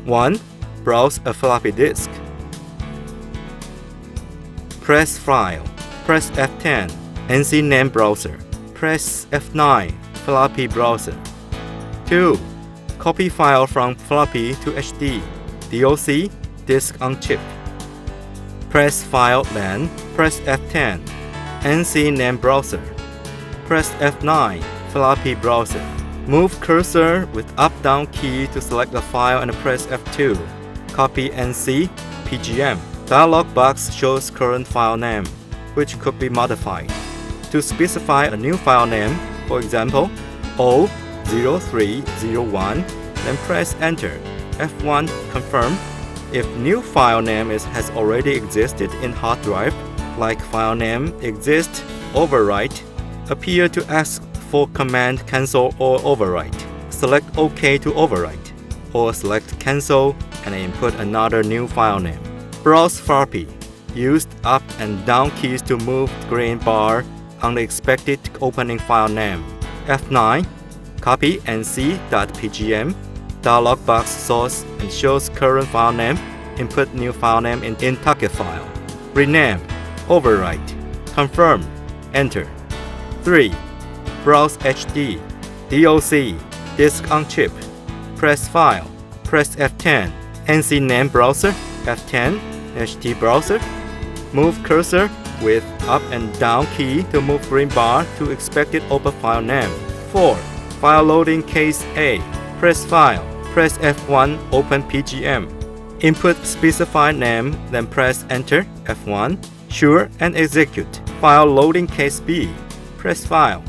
1. Browse a floppy disk. Press File. Press F10. NC Name Browser. Press F9. Floppy Browser. 2. Copy file from floppy to HD. DOC. Disk on chip. Press File then. Press F10. NC Name Browser. Press F9. Floppy Browser. Move cursor with up-down key to select the file and press F2. Copy NC PGM. Dialog box shows current file name, which could be modified. To specify a new file name, for example, O0301, then press Enter. F1 confirm. If new file name has already existed in hard drive, like file name exist overwrite, appear to ask for command cancel or overwrite. Select OK to overwrite, or select cancel and input another new file name. Browse floppy. Use up and down keys to move green bar on the expected opening file name. F9. Copy nc.pgm. Dialog box source and shows current file name. Input new file name in target file. Rename. Overwrite. Confirm. Enter. 3. Browse HD. DOC. Disk on chip. Press File. Press F10. NC Name Browser. F10. HD Browser. Move cursor with up and down key to move green bar to expected open file name. 4. File loading case A. Press File. Press F1. Open PGM. Input specified name, then press Enter. F1. Sure and execute. File loading case B. Press File.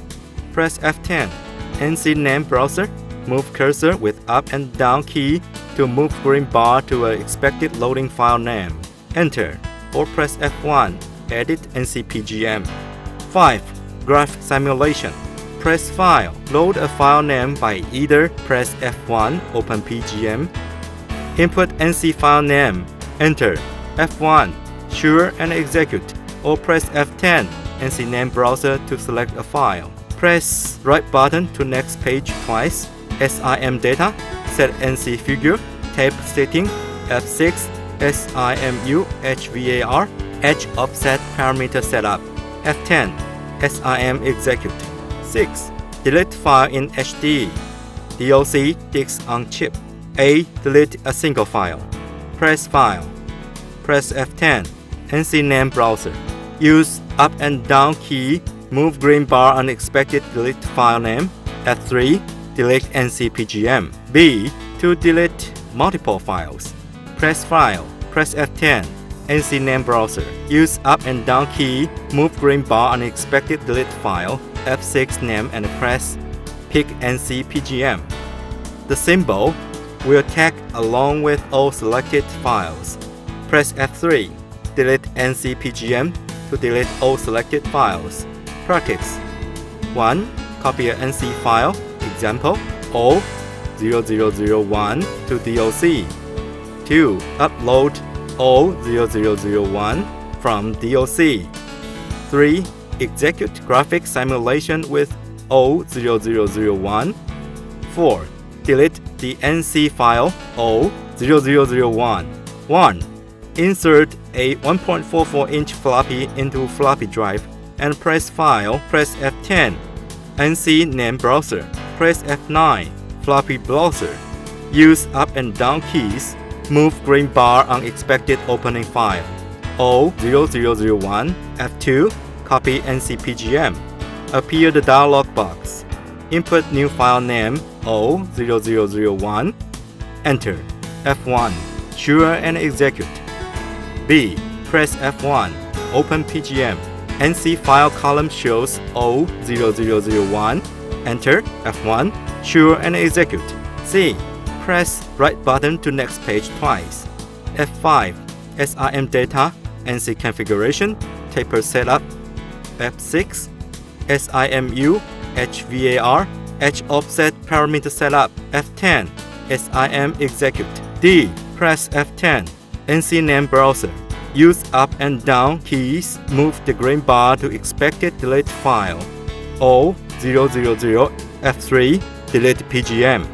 Press F10. NC Name Browser. Move cursor with up and down key to move green bar to an expected loading file name. Enter. Or press F1. Edit NC PGM. 5. Graph Simulation. Press File. Load a file name by either press F1. Open PGM. Input NC file name. Enter. F1. Sure and execute. Or press F10. NC Name Browser to select a file. Press right button to next page twice. SIM data. Set NC figure. Tape setting. F6. SIMU HVAR. Edge offset parameter setup. F10. SIM execute. 6. Delete file in HD. DOC disk on chip. A. Delete a single file. Press File. Press F10. NC Name Browser. Use up and down key. Move green bar on expected delete file name. F3. Delete NC PGM. B. To delete multiple files. Press File. Press F10. NC Name Browser. Use up and down key. Move green bar on expected delete file. F6 name and press Pick NC PGM. The symbol will tag along with all selected files. Press F3. Delete NC PGM to delete all selected files. Practice. 1. Copy a NC file, example O0001 to DOC. 2. Upload O0001 from DOC. 3. Execute graphic simulation with O0001. 4. Delete the NC file O0001. 1. Insert a 1.44-inch floppy into floppy drive and press File. Press F10. NC Name Browser. Press F9. Floppy Browser. Use up and down keys. Move green bar on expected opening file. O0001. F2. Copy NC PGM. Appear the dialog box. Input new file name O0001. Enter. F1. Sure and execute. B. Press F1. Open PGM. NC file column shows O0001. Enter. F1. Sure and execute. C. Press right button to next page twice. F5. SIM data. NC configuration. Taper setup. F6. SIMU HVAR. Edge offset parameter setup. F10. SIM execute. D. Press F10. NC Name Browser. Use up and down keys. Move the green bar to expected delete file. O000 F3. Delete PGM.